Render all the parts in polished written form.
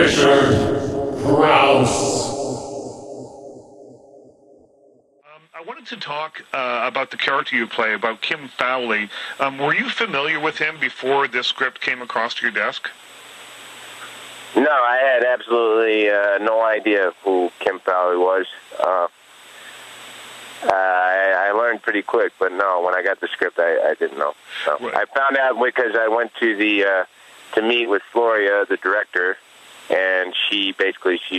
Crouse. I wanted to talk about the character you play, about Kim Fowley. Were you familiar with him before this script came across your desk? No, I had absolutely no idea who Kim Fowley was. I learned pretty quick, but no, when I got the script, I didn't know. So right. I found out because I went to to meet with Floria, the director, and she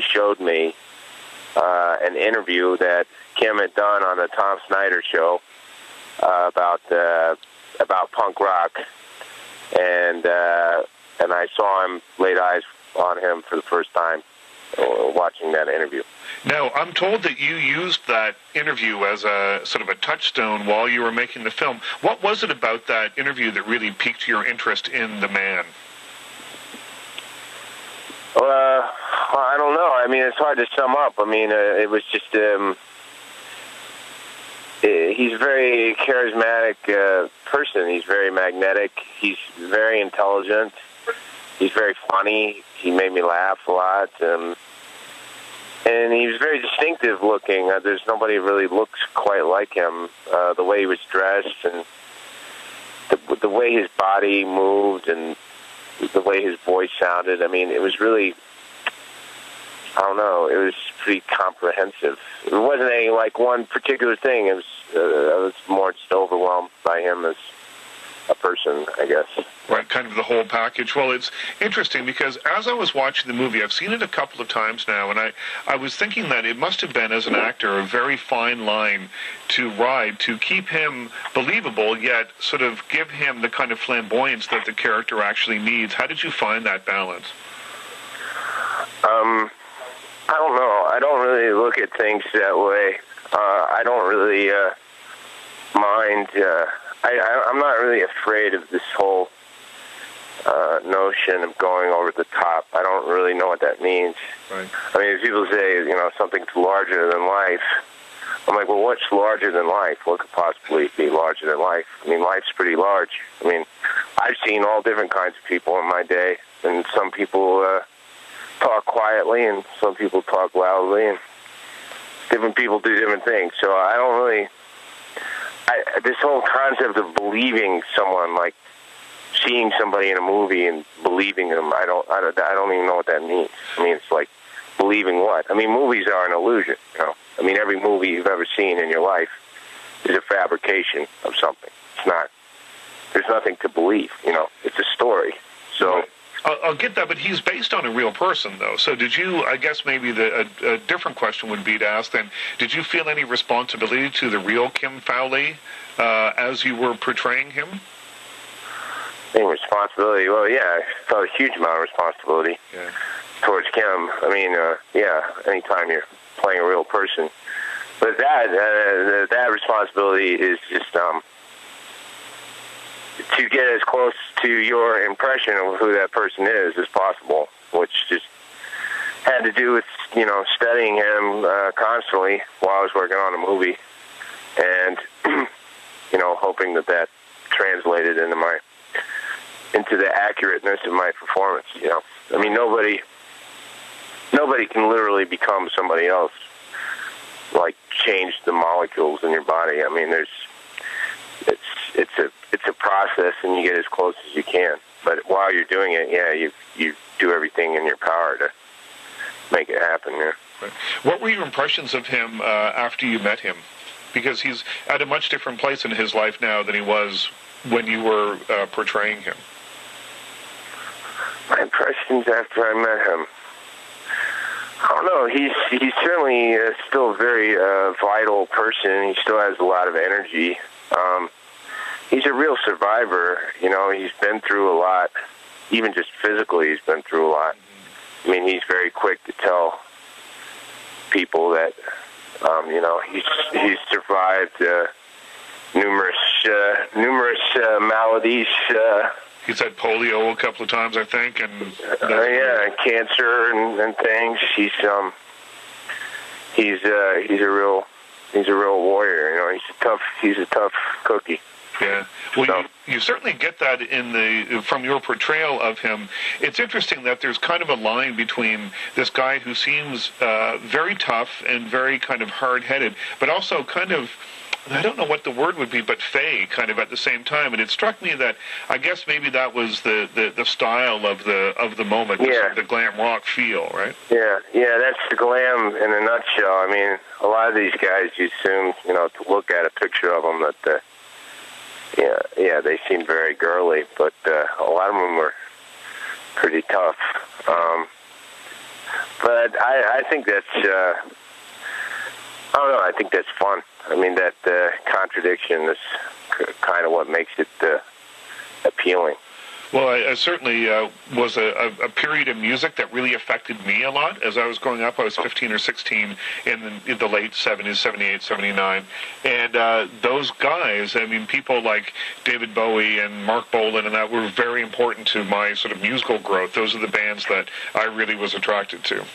showed me an interview that Kim had done on the Tom Snyder show about punk rock, and I saw him, laid eyes on him for the first time watching that interview. Now, I'm told that you used that interview as a sort of a touchstone while you were making the film. What was it about that interview that really piqued your interest in the man? I don't know. I mean, it's hard to sum up. I mean, it was just he's a very charismatic person. He's very magnetic. He's very intelligent. He's very funny. He made me laugh a lot. And he was very distinctive looking. There's nobody who really looks quite like him. The way he was dressed and the way his body moved and the way his voice sounded. I mean, it was really, I don't know, it was pretty comprehensive. It wasn't any, like, one particular thing. It was, I was more just overwhelmed by him as a person, I guess. Right, kind of the whole package. Well, it's interesting because as I was watching the movie, I've seen it a couple of times now, and I was thinking that it must have been, as an actor, a very fine line to ride to keep him believable, yet sort of give him the kind of flamboyance that the character actually needs. How did you find that balance? I don't know. I don't really look at things that way. I don't really mind. I'm not really afraid of this whole notion of going over the top. I don't really know what that means. Right. I mean, if people say, you know, something's larger than life, I'm like, well, what's larger than life? What could possibly be larger than life? I mean, life's pretty large. I mean, I've seen all different kinds of people in my day, and some people talk quietly, and some people talk loudly, and different people do different things. So I don't really... this whole concept of believing someone, like seeing somebody in a movie and believing them, I don't even know what that means. I mean, it's like, believing what? I mean, movies are an illusion, you know. I mean, every movie you've ever seen in your life is a fabrication of something. It's not, there's nothing to believe, you know. It's a story. So... Right. I'll get that, but he's based on a real person, though. So did you, I guess maybe a different question would be to ask then, did you feel any responsibility to the real Kim Fowley as you were portraying him? Any responsibility? Well, yeah, I felt a huge amount of responsibility towards Kim. I mean, yeah, anytime you're playing a real person. But that responsibility is just... to get as close to your impression of who that person is as possible, which just had to do with, you know, studying him constantly while I was working on a movie, and you know, hoping that translated into the accurateness of my performance. You know, I mean, nobody can literally become somebody else, like change the molecules in your body. I mean, it's a process, and you get as close as you can. But while you're doing it, yeah, you do everything in your power to make it happen. Yeah. Right. What were your impressions of him after you met him? Because he's at a much different place in his life now than he was when you were portraying him. My impressions after I met him, I don't know. He's certainly still a very vital person. He still has a lot of energy. He's a real survivor. You know, he's been through a lot. Even just physically, he's been through a lot. I mean, he's very quick to tell people that, you know, he's survived numerous maladies. He's had polio a couple of times, I think, and yeah, cancer and things. He's a real warrior. You know, he's a tough cookie. Yeah. Well, So, you certainly get that from your portrayal of him. It's interesting that there's kind of a line between this guy who seems very tough and very kind of hard-headed, but also kind of, I don't know what the word would be, but fey kind of at the same time. And it struck me that I guess maybe that was the style of the moment, the glam rock feel, right? Yeah, that's the glam in a nutshell. I mean, a lot of these guys, you assume, to look at a picture of them that, they seem very girly, but a lot of them were pretty tough. But I think that's, I don't know, I think that's fun. I mean, that contradiction is kind of what makes it appealing. Well, I certainly was a period of music that really affected me a lot. As I was growing up, I was 15 or 16 in the late 70s, 78, 79. And those guys, I mean, people like David Bowie and Mark Bolan and that were very important to my sort of musical growth. Those are the bands that I really was attracted to.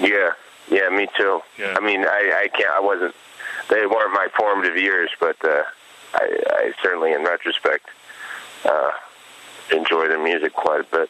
Yeah, me too. Yeah. I mean, I wasn't, they weren't my formative years, but I certainly, in retrospect, enjoy their music quite a bit.